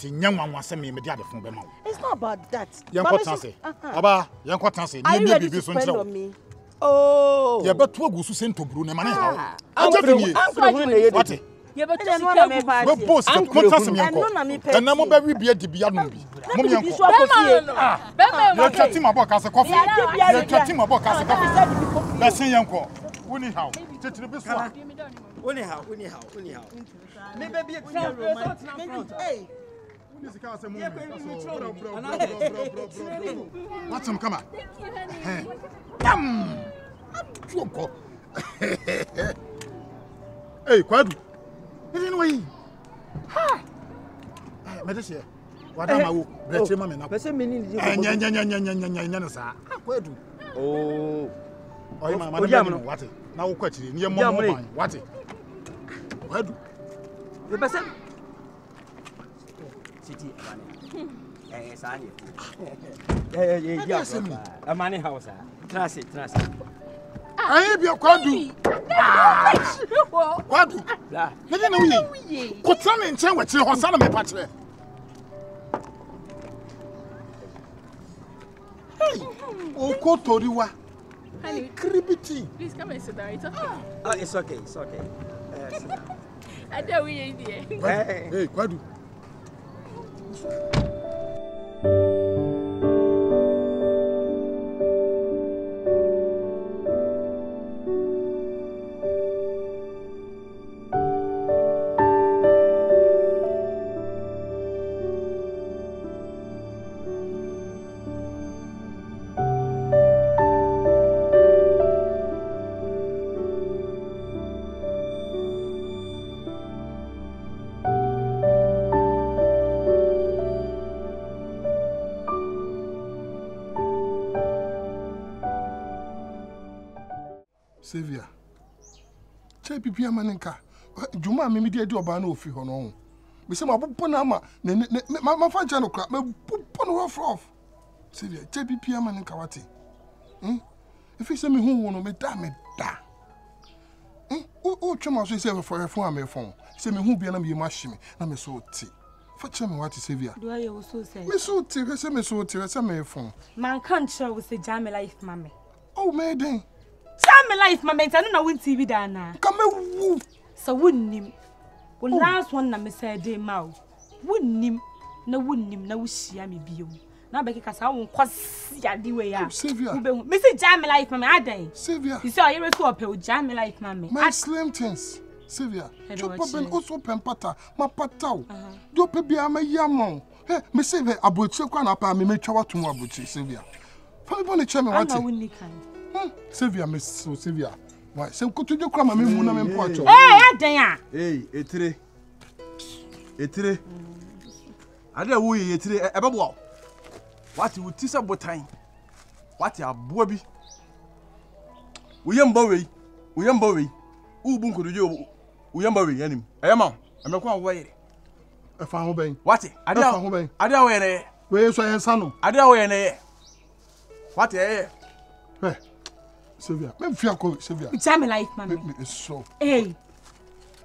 It's not about that. Aba, oh. You better go to Saint Bruno. What? You better me post and I'm about to be a Dibianum. You're chatting about as a coffee. You're chatting about as a coffee. That's a young call. Anyhow, maybe a hey. What's some come on? Hey, Quad. Anyway, ha! Medicine. What am I? Let's say, Mamma. Oh, oh, my madam, what? Now, question, your mom, what? What? The best city. Yes, I a money house. Trust it. I am your quadu. Quadu. What's on in town with your son of my patcher? Hey, oh, Kotoriwa. Cribity. Please come and sit down. It's okay. It's okay. I know we ain't here. Hey, Quadu. Saviour. Chepi pia maninka. Juma me media di oba na ofi ho no. Me se mabopo na ma ma fa ncha no kra. Me bopo no off. Saviour, chepi pia maninka wate. If you say me hu no me da. O chama so say for phone am phone. Say me hu bia na me machine na me so ti. For chama wate Saviour. Do I so say? Me so ti, say me so ti, say me phone. Man can't show we say jam life mama. Oh me den. Jam life mama, I don't know when TV dana. Come woo. So wouldn't him. Well last one na me say dey ma. Wouldn't him na wo shia me bio. Na be keka sa won kwasi ade we ya. Saviour. Me say jam life mama adan. Saviour. You say you retu ope jam life mama. My slim things. Saviour. Chopo ben also pempata. Ma patao. Do pe bia ma yamon. Hey, me say be abochi kwa na pa me twa watu mu abochi Saviour. Fa me bone che me wate. Ama woni kan. Saviour, Miss Saviour. Why? Some could you come and me na me poacho. Hey, adan. Hey, etire. Ade wo ye etire e bebo. What you tisa botan? What ya boa bi? Uyemba we. Ubu nkodoje uyemba we yanim. Eyama, amekwa wo ye. E fa ho ben. What? Ade fa ho ben. Ade wo ye ne. We so yensa no. Ade wo ye ne. What ye? Hey. Saviour, me fia ko Saviour. Jam life mama. Me so. Hey.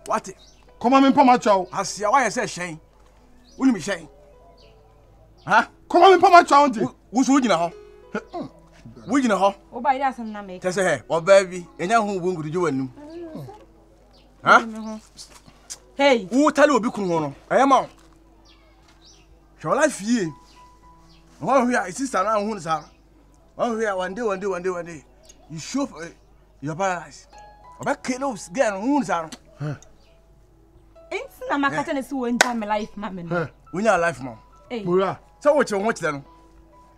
What? Come on me pama chaw. Asia why say shen. Uni me shen. Ha? Come on me pama chaw nti. Wo so gina ho. Wo gina ho. Wo ba ida asem na me. Tese he, o ba bi, enya hu wo ngudu je wanum. Ha? Hey. Wo tale obi kunu ho no. Ayema. Show life ye. Wo hia sister na hu nsa. Wo hia one day. You show your paradise. About kilos, get on wounds. Ain't na makata si one time life, mamma. We are life, mom. So what you watch then?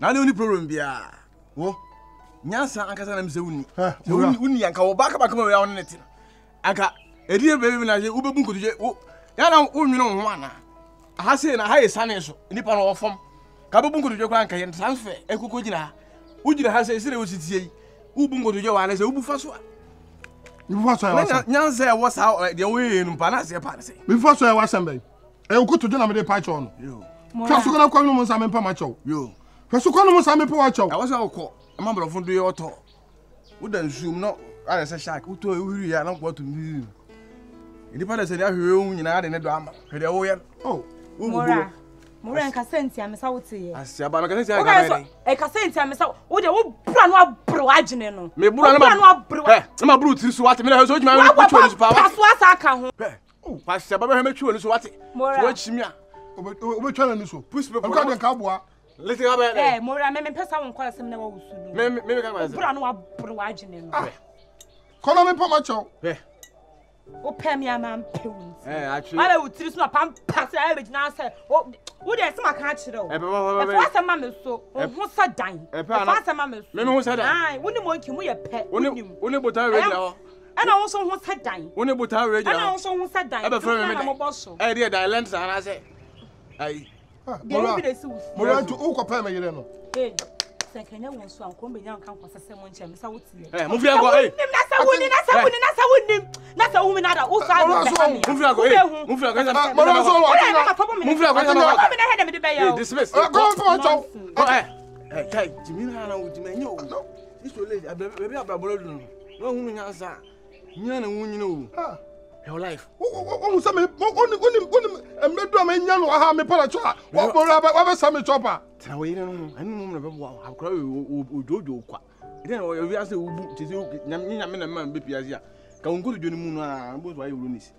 Now the only problem be oh, Nyansa and Casanam Zuni. Uni and go back around it. I got a dear baby when I say Ubunku. Yana Unino Wana. I have seen a high son in Nippon or from Kabunku to Jokanka and transfer Ekukujina. Would you have said it was it? Ubungo to Joanna is Ubu Faswa. You was Nyansa was out the way in Panasia Panasi. Before I was somebody. I go to Jonah Patron. You. Fasuka Column Sam Pamacho. You. Fasuka Sam Pacho. I was our call. A member of the auto. Wouldn't zoom not as a shack. Who told you I don't want to move. In the palace, I hear you in a drama. Oh, Mora. Moran ka senti amesa wote. Asia ba me ka senti aga e ka senti amesa wo de wo bra no abro agene no. Me bra no abro. Na ma bro tiri so wate me na so juma me ko chwo ni so pa. Paso asa aka ho. Oh, Asia ba me chwo ni so wate. So chimi a. Obe twa na ni so. Push me. Nka de nka boa. Listen about Moran me pesa won kwala sem na wo wusu. Me ka ba. Bra no abro agene no. Kono me pa ma cho. O pay me am pewu. Actually. Ala utiri so na pam pass e be gina say o de se maka kire o. E fa se ma me so, o ho sa dan. E fa se ma me so. Me ho sa dan. Ai, woni mo nki mu ye pe. Woni botan ready ho. Ana wo so ho sa dan. Woni botan ready ho. Ana wo so ho sa dan. E be friend me na mo boso. E dey dan lens ana say. Ai. Moran to o ko pa me yire no. Eh. Se kanya won so anko be nyan kan kwasa se mo nche me sa wotie. Mo fi ago eh. Na sa woni na sa wumi na da o sa do ka mi. Mo fi ago eh. Mo fi ago. Moran so wa. Mo fi ago. Mo be na head me de be ya. Dismiss. Go for cho. Kai, Jimmy na wo Jimmy nyo. Iso le baby ababolo dun. No hunu nya sa. Nya na wunyi no. Your life. O se me oni embedu am nya no ha me para cho. Wo ba sa me chopa. Tena we no anu mo na be bo akra ojojo kwa. Then we ase ubu tisi nyame na man be piase a. Ka wonko do ni mu no a bo so ayi wronisi.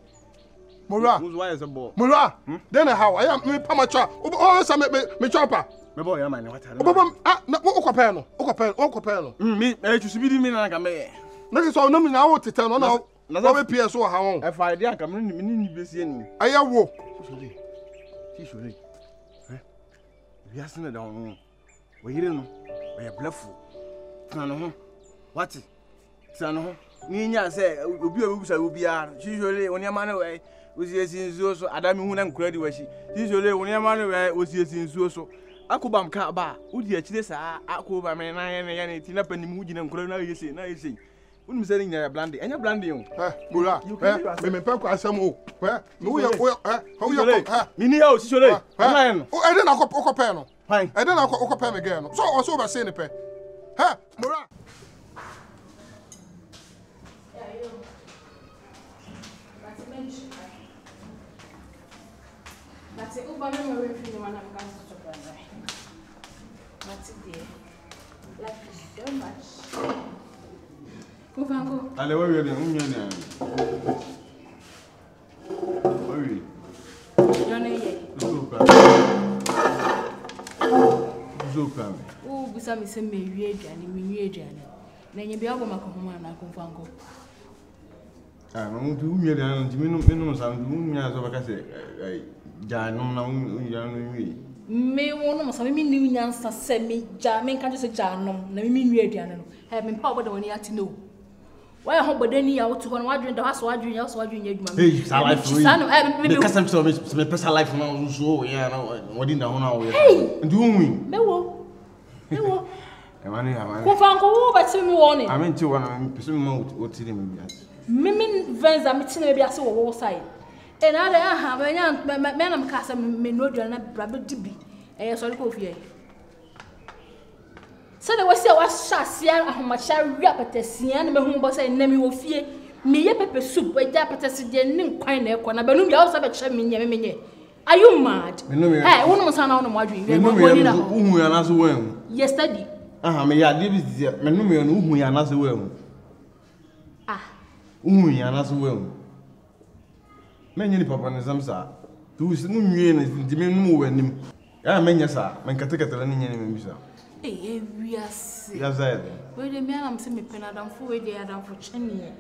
Mora. Wo so ayi se bo. Mora. Then how I am me pa ma cho. O se me chopa. Me bo ya man na wata. Obom na o ko pe no. O ko pe no. Me chusu bi di me na ka me. Na ke so no me na wo tete no na wo be pie so ha won. E fa idea ka me ni besi ani. Aya wo. Shole. We are seen down. We hear no. We are blufful. Tano. What? Tano. Ni nya say obi obusa obi a. Shole oni ama na we. Osiesin nsuo so adami hu na nkura di washi. Shole oni ama na we osiesin nsuo so. Akobam ka ba. Udi akire sa akoba me na ya na ti na panim hu gina nkura na yesi na yesi. Unu mse nya ya blande. Enya blande yo. Mura. Me pe kwa asem o. Me wo ye ho ye ko. Mini ya o Shole. Fine. O ede na ko pe no. Fine. Ede na ko pe me ge no. So ba say ne pe. Ha, Mura. That's it. Uba me we fi no na mka so chop right. That's it there. Love you so much. Kufango. Ale we we unyo na. Oi. Yone ye. Zuka. O busa me se me wie aduane, me wie aduane. Na nye bia oboma ko homa na kufango. No tu unyo na ntimi no sa unyo so baka se Janum na unyo. Me wono mo sa me ni nyansa se me ja me nka se janum na me nwi aduane no. He me pa obodo woni ati no. Why ho bodani ya wotu hono wadwen da haso wadwen ya so wadwen adwuma me. Hey, sa life free. Me kasam so me personal life na so ya na wodi na ho na wo ya. Ndu unwi. Mewo. Amani. Ko fanko wo ba ti mi woni. Amen ti wona me pese me ma otiri me biase. Me venza me ti na biase wo side. E na da aha me na me kasa me no aduane na bra be dibi. E so ko fie. So the was shasia ahomacha ria petesia na mehu bo say na me wo fie me ye pepper soup we ja petesi de nim kwan na ekọ na banum ya wo be che me nye are you mad hey wonu mo sana wonu mo adwen we mo ni na uhu ya na so wan yesterday aha me ya de bi me no me no uhu ya na so wan uhu ya na so wan me nyini papa ne samsa tu si no nwie na di me no mo wanim ya me nya sa me nkatekatela ni nyini me bisa we are sick. Ya zaid. We de me am se me penadam fu we de adam fu chenie.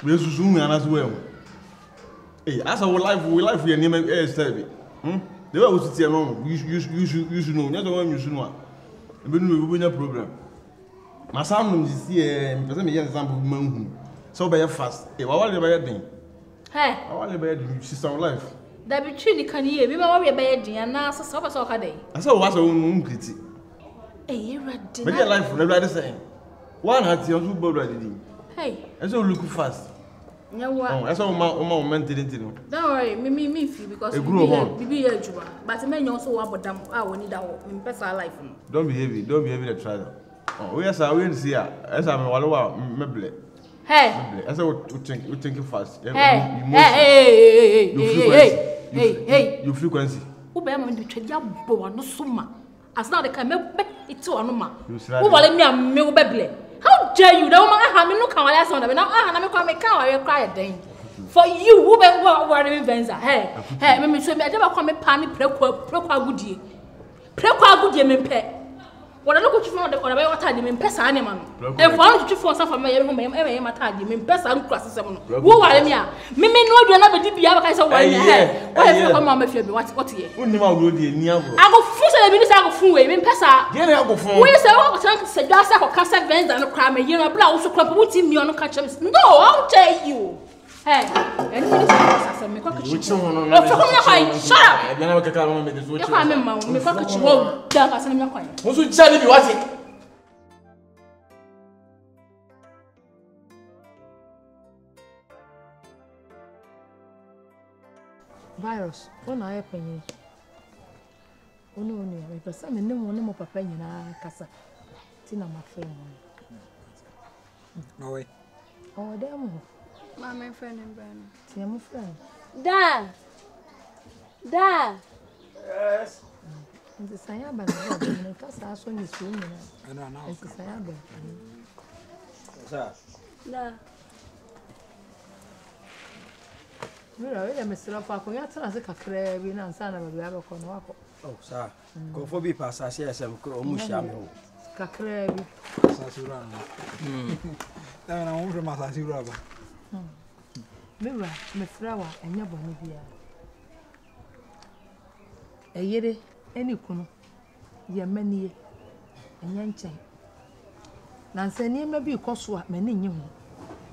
We susu mu anas we. Asa we life we name stable. The way we sit here no, you should know. Nya so you should know. E be no we problem. Ma sam no si me pese me yen example manhu. So be fast. Wa wale be den. Hey, I want to be a system life. That be true, can you? We might be a bad and now so so day. I saw what's a woman critic. But your life, never the same. One had your two brother. Hey, I saw look fast. No, I saw my mental into. Don't worry, me feel because we be a Juba, but a man also about them. I will need our personal life. Don't be heavy, the trial. Oh, yes, I will see her as I'm a wallow, maybe. Hey. I said, what think fast. Hey. Your frequency. Ubema ndi twedi abo no soma. As now they can me it to anoma. Who wale me am me beble. How dare you? The woman ha me no kan wale so na me na ha na me kwa me kan wale cry den. For you who be worry me venza. Hey me so me adeba kwa me pa me prekwa agudie. Prekwa agudie me pe. Wala no ko twifo de wala be wata de me pe sa ne ma no. E fo an twifo sa fa me ye ho me mata de me pe sa nkura sesem no. Wo wale me a me no adu na be di bia ba kai sa wale me he. Wo he fi ko ma mafia bi what ye. Wonni ma wuro de ni agro. Ago fu se bi ni sa ago fu we me pe sa. Ye na ago fu. Wo ye se wo tan se dwa sa ko kasa venza no kra me ye no bla wo so kra wo ti mi no ka chem. No, I'll tell you. Hey, and you say me kwa kichi. Shut up. Bia na me kaka no me de so You kwa me ma me kwa kichi wo da ka se me kwa. Wo so cha ni bi wati. Virus, when I open you. Ono me pesa me ne mo papa nyina kasa. Ti na ma friend. No way. Oh, dem. My friend and Brian. Ti am friend. Da. Yes. Nti sanya ba na me kasa so ni so nyina. I know now. Nti sanya ba. Sir. Da. Mira, ele me sira fa ko ya tana se kakra bi na nsa na ba bia ba ko no akọ. Oh, sir. Go for be pass as yes, o mu sha me ho. Kakra bi. Sasura no. Na wo from Sasura ba. Mira, me frawa enya bonu bia. Eyere eni kunu. Ye manie. Enya nchen. Na nsani ma bi koso a me ne nye ho.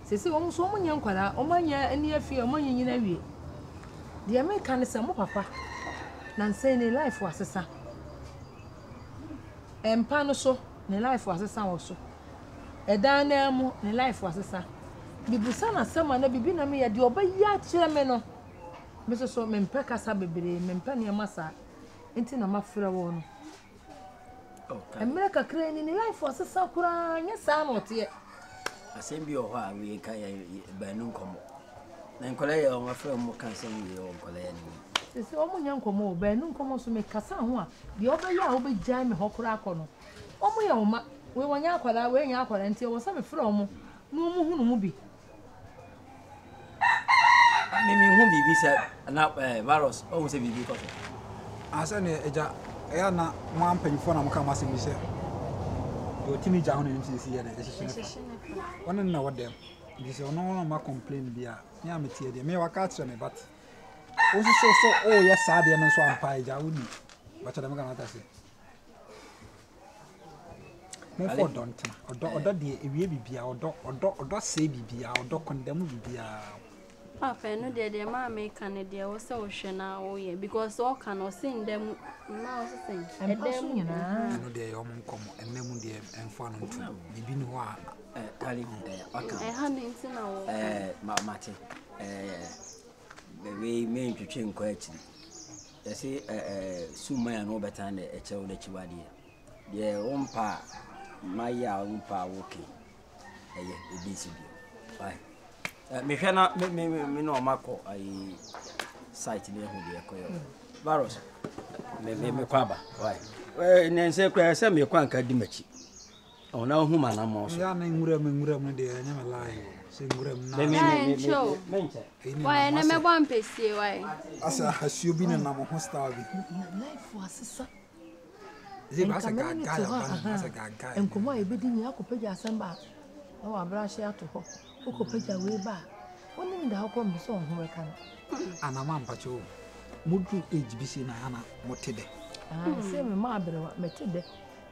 Sese wo so mo nya nkwara, o manya eni afie, o manya nyina wie. De me kan se mo papa. Na nsani life wasesa. Empa no so, ne life wasesa wo so. Edan na mu, ne life wasesa. Bibusa na sama na bibi na me ya de obaya kire me no. Me so me mpa kasa bebere, me mpa ne masa. Enti na mafra wo no. Okay. America kra ni life wasesa kura nya sa na ote. Asembi o ha we ka ya banu nkomo. Na nkola ya o mafra mo kan sem we o nkola ya ni. Se o mo nya nkomo banu nkomo so me kasa ho a de obaya wo be jai me hokura akono. O mo ya o ma we wanya akwara we nya akwara enti wo sa me fra o mo no mo hunu mu bi. Mimi hu bibi se na virus o se bibi ko. Asa ne eja ya na mo ampanyfo na mo ka masem bi se. Do timi ja ho ne nsi ye na ehihye. One na wodem. Bi se ono ma complain bia. Me ametie de me waka atre me but. O so o yes ade no so ampa eja woni. Ba cha dem ga na ta se. Mo for don't. Odo de ewie bibia odo se bibia odo condemn bibia. Papa no de ma me kan de wo se wo hwe na wo ye because all can o sing them na o sing E dem nyina No de yo mo nkomo enemu de enfo no ntu bibi ni ho a Kali aka. ha ni ntina wo Mate. We me ntwetwe nko achi. Yesi suma ya no betan de eche wo de chiwade. De wompa maya wompa woke. Ebisi bi. Bye. Me hwe na me no makọ ai site ne hu de ekoyo. Virus. Me kwaba. Why? Nense kwa se me kwa nka di machi. Ona hu mana mo so. Ya na nwura me de anya me lai. Se nwura me na. Menche. why na me bon pesie why Asa hasuo bi na mo hostel bi. life wasesa. Ze ba sa ga ba sa ga. Enkomo e bedi nya akopagya asamba. Na wa brashe ato ho. Okopagya we ba. Oni nda akọ mso ho reka no. Ana ma mpacho. Mudu age bi si na ana motede. Se me ma abrewa metede.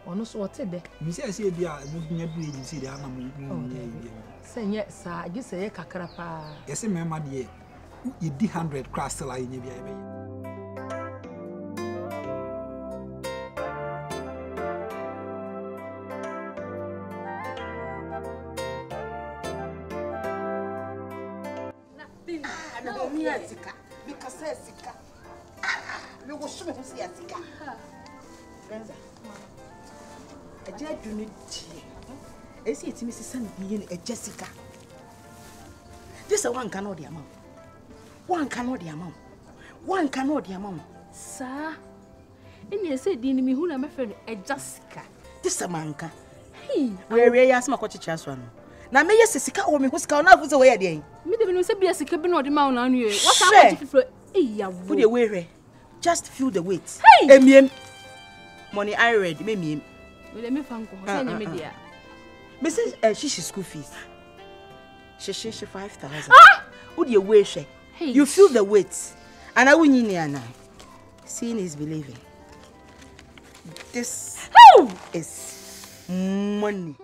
Ono so otede. Mi se bia mudu nya du age si de ana mo nya bi. Se nye sa agi se ye kakra pa. Yesi me ma de ye di 100 class la nya bia be. Sika because sika me go show me sika Benza aja duniti esi etimi sisa na biye na Jessica This is one cannot the amount. One cannot the amount. One cannot the amount. Sir, and you said, Dini, me who my friend, a Jessica. This a manka. Hey, where you ask my coach one. Now, may you say, "Come on, who's going out with the way again?" Me, the Venus be a cabin or the mount on you. What's up? Put your way. Just feel the weight. Hey, money I read, me. Let me find media. Mrs. She's school fees. She 5,000. Would you weigh? You feel the weight, and I will need now. Seeing is believing. This is money.